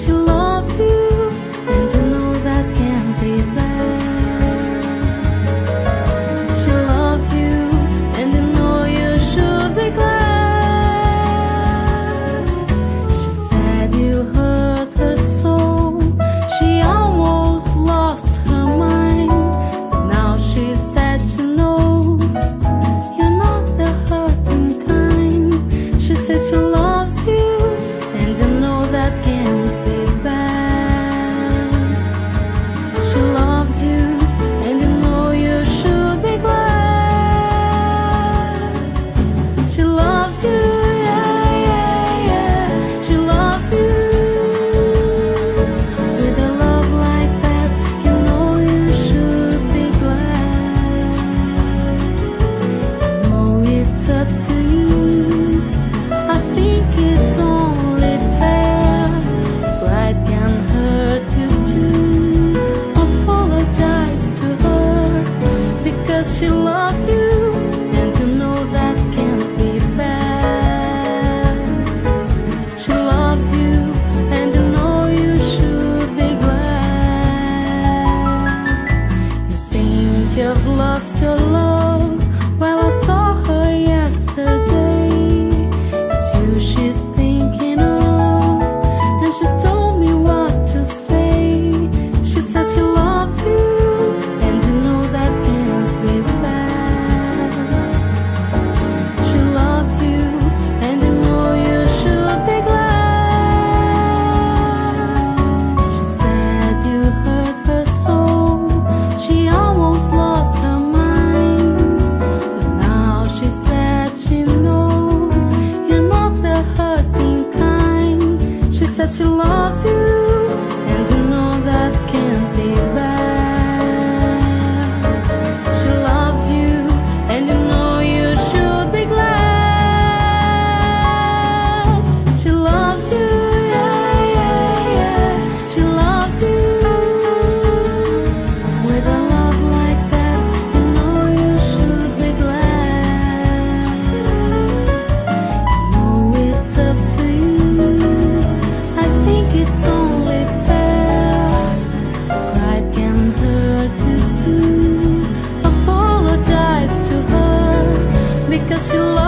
she loves you, and you know that can't be bad. She loves you, and you know you should be glad. She said you hurt her soul, she almost lost her mind, but now she said she knows you're not the hurting kind. She says she loves you, and you know that can't be bad. She loves you, and you know you should be glad. She loves you, yeah, yeah, yeah. She loves you. With a love like that, you know you should be glad. No, it's up to you. I think it's only fair. Pride can hurt you too. Apologize to her, because she loves you, and you know that can't be bad. She loves you, and you know you should be glad. You think you've lost your love? Well, I saw her yesterday. It's you she's thinking of, and she told me what to say. She says she loves you, and you know that can't be bad. She loves you, and you know you should be glad. She said you hurt her soul, she almost lost her mind, but now she said she knows you're not the hurting kind. She said she loves you, and you know that can't be bad. She loves you, and you know you should be glad. She loves you, yeah, yeah, yeah. She loves you. With a love like that, you know you should be glad. No, it's up to you. I think it's only fair. Pride can hurt you too. Apologize to her, because she loves